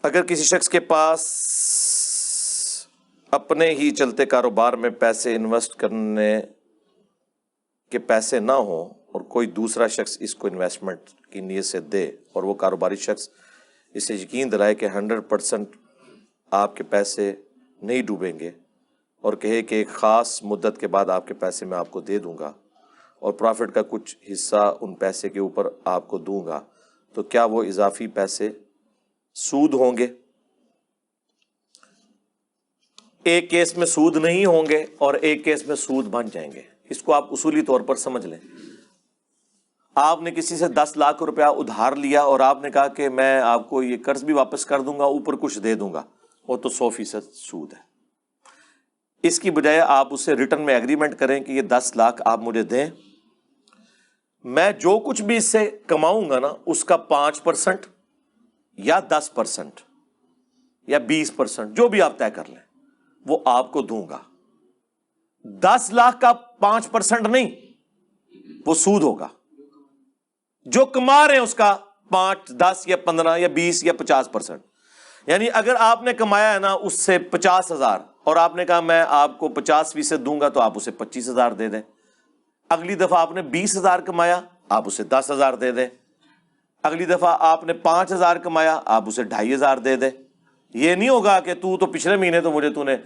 اگر کسی شخص کے پاس اپنے ہی چلتے کاروبار میں پیسے انویسٹ کرنے کے پیسے نہ ہوں اور کوئی دوسرا شخص اس کو انویسٹمنٹ کی نیت سے دے اور وہ کاروباری شخص اسے یقین دلائے کہ 100% آپ کے پیسے نہیں ڈوبیں گے اور کہے کہ ایک خاص مدت کے بعد آپ کے پیسے میں آپ کو دے دوں گا اور پروفٹ کا کچھ حصہ ان پیسے کے اوپر آپ کو دوں گا، تو کیا وہ اضافی پیسے سود ہوں گے؟ ایک کیس میں سود نہیں ہوں گے اور ایک کیس میں سود بن جائیں گے۔ اس کو آپ اصولی طور پر سمجھ لیں۔ آپ نے کسی سے 10 لاکھ روپیہ ادھار لیا اور آپ نے کہا کہ میں آپ کو یہ قرض بھی واپس کر دوں گا، اوپر کچھ دے دوں گا، وہ تو 100% سود ہے۔ اس کی بجائے آپ اس سے ریٹرن میں ایگریمنٹ کریں کہ یہ 10 لاکھ آپ مجھے دیں، میں جو کچھ بھی اس سے کماؤں گا نا اس کا 5% یا 10% یا 20% جو بھی آپ طے کر لیں وہ آپ کو دوں گا۔ 10 لاکھ کا 5% نہیں، وہ سود ہوگا۔ جو کما رہے ہیں اس کا 5، 10 یا 15 یا 20 یا 50%۔ یعنی اگر آپ نے کمایا ہے نا اس سے 50,000 اور آپ نے کہا میں آپ کو 50% دوں گا، تو آپ اسے 25,000 دے دیں۔ اگلی دفعہ آپ نے 20,000 کمایا، آپ اسے 10,000 دے دیں۔ اگلی دفعہ آپ نے 5,000 کمایا، آپ اسے 2,500 دے دیں۔ یہ نہیں ہوگا کہ تو پچھلے مہینے تو مجھے نے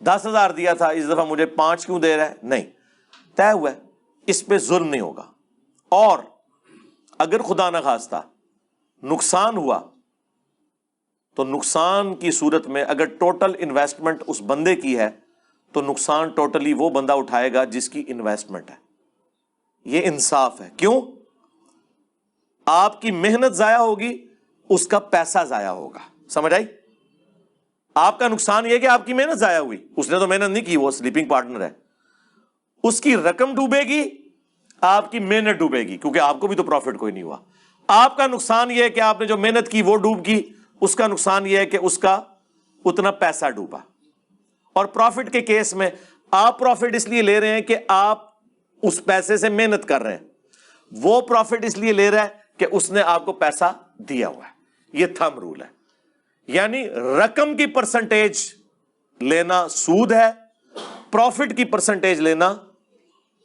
10,000 دیا تھا، اس دفعہ مجھے 5 کیوں دے رہا ہے؟ نہیں، طے ہوا ہے، اس پہ ظلم نہیں ہوگا۔ اور اگر خدا نخواستہ نقصان ہوا تو نقصان کی صورت میں اگر ٹوٹل انویسٹمنٹ اس بندے کی ہے تو نقصان ٹوٹلی وہ بندہ اٹھائے گا جس کی انویسٹمنٹ ہے۔ یہ انصاف ہے۔ کیوں؟ آپ کی محنت ضائع ہوگی، اس کا پیسہ ضائع ہوگا۔ سمجھ آئی؟ آپ کا نقصان یہ کہ آپ کی محنت ضائع ہوئی، اس نے تو محنت نہیں کی، وہ سلیپنگ پارٹنر ہے، اس کی رقم ڈوبے گی، آپ کی محنت ڈوبے گی، کیونکہ آپ کو بھی تو پروفٹ کوئی نہیں ہوا۔ آپ کا نقصان یہ ہے کہ آپ نے جو محنت کی وہ ڈوب گئی، اس کا نقصان یہ ہے کہ اس کا اتنا پیسہ ڈوبا۔ اور پروفٹ کے کیس میں آپ پروفٹ اس لیے لے رہے ہیں کہ آپ اس پیسے سے محنت کر رہے ہیں، وہ پروفٹ اس لیے لے رہا ہے کہ اس نے آپ کو پیسہ دیا ہوا ہے۔ یہ تھم رول ہے۔ یعنی رقم کی پرسنٹیج لینا سود ہے، پروفٹ کی پرسنٹیج لینا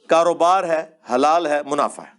کاروبار ہے، حلال ہے، منافع ہے۔